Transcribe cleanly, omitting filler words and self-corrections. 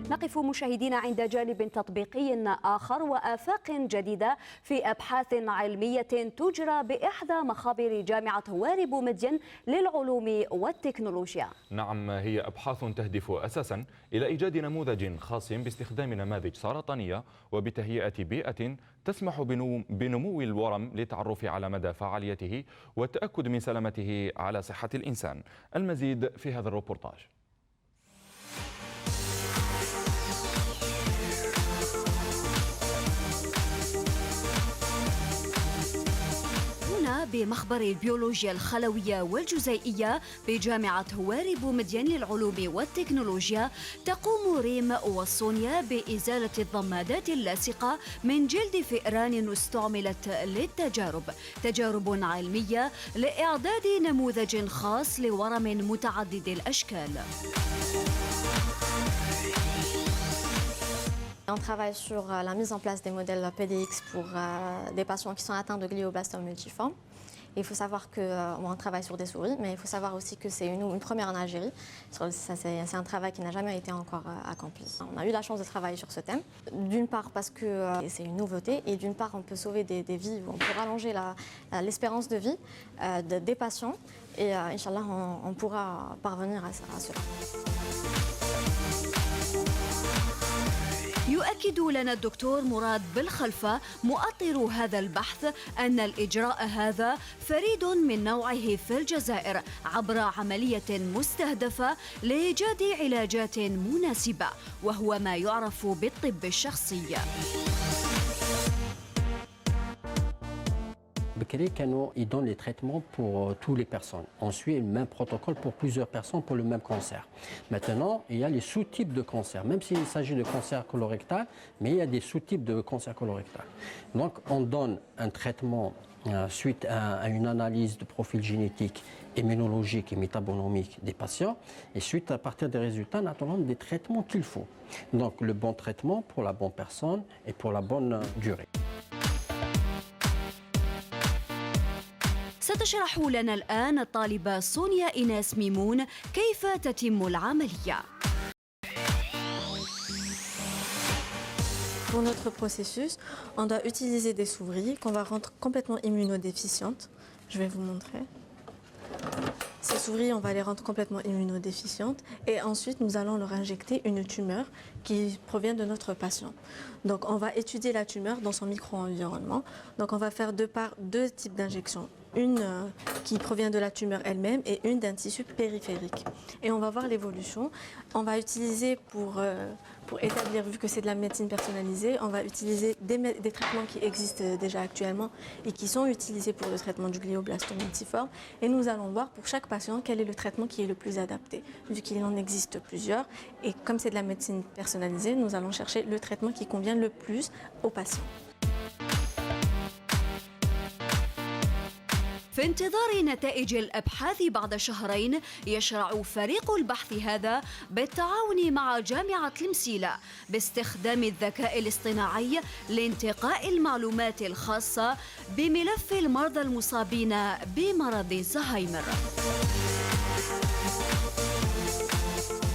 نقف مشاهدينا عند جانب تطبيقي آخر وآفاق جديدة في أبحاث علمية تجرى بإحدى مخابر جامعة هواري بومدين للعلوم والتكنولوجيا. نعم، هي أبحاث تهدف أساسا إلى إيجاد نموذج خاص باستخدام نماذج سرطانية وبتهيئة بيئة تسمح بنمو الورم للتعرف على مدى فعاليته والتأكد من سلامته على صحة الإنسان. المزيد في هذا الروبورتاج. بمخبر البيولوجيا الخلوية والجزيئية بجامعة هواري بومدين للعلوم والتكنولوجيا تقوم ريم وصونيا بإزالة الضمادات اللاصقة من جلد فئران استعملت للتجارب، تجارب علمية لإعداد نموذج خاص لورم متعدد الأشكال. On travaille sur la mise en place des modèles PDX pour des patients qui sont atteints de glioblastome multiforme. Il faut savoir qu'on travaille sur des souris, mais il faut savoir aussi que c'est une première en Algérie. C'est un travail qui n'a jamais été encore accompli. On a eu la chance de travailler sur ce thème, d'une part parce que c'est une nouveauté, et d'une part on peut sauver des vies, on peut rallonger l'espérance de vie des patients, et Inch'Allah on pourra parvenir à cela. يؤكد لنا الدكتور مراد بالخلفة مؤطر هذا البحث أن الإجراء هذا فريد من نوعه في الجزائر عبر عملية مستهدفة لإيجاد علاجات مناسبة، وهو ما يعرف بالطب الشخصي. Bekele Kano, il donne les traitements pour toutes les personnes. On suit le même protocole pour plusieurs personnes pour le même cancer. Maintenant, il y a les sous-types de cancer, même s'il s'agit de cancer colorectal, mais il y a des sous-types de cancer colorectal. Donc, on donne un traitement suite à une analyse de profil génétique, immunologique et métabolomique des patients, et suite à partir des résultats, nous attendons des traitements qu'il faut. Donc, le bon traitement pour la bonne personne et pour la bonne durée. ستشرح لنا الآن الطالبة سونيا إيناس ميمون كيف تتم العملية. Pour notre processus, on doit utiliser des souris qu'on va rendre complètement immunodéficientes. Je vais vous montrer. Ces souris, on va les rendre complètement immunodéficientes et ensuite nous allons leur injecter une tumeur qui provient de notre patient. Donc on va étudier la tumeur dans son micro-environnement. Donc on va faire deux types d'injections. Une qui provient de la tumeur elle-même et une d'un tissu périphérique. Et on va voir l'évolution. On va utiliser pour établir, vu que c'est de la médecine personnalisée, on va utiliser des traitements qui existent déjà actuellement et qui sont utilisés pour le traitement du glioblastome multiforme. Et nous allons voir pour chaque patient quel est le traitement qui est le plus adapté, vu qu'il en existe plusieurs. Et comme c'est de la médecine personnalisée, nous allons chercher le traitement qui convient le plus aux patients. في انتظار نتائج الأبحاث بعد شهرين يشرع فريق البحث هذا بالتعاون مع جامعة المسيلة باستخدام الذكاء الاصطناعي لانتقاء المعلومات الخاصة بملف المرضى المصابين بمرض الزهايمر.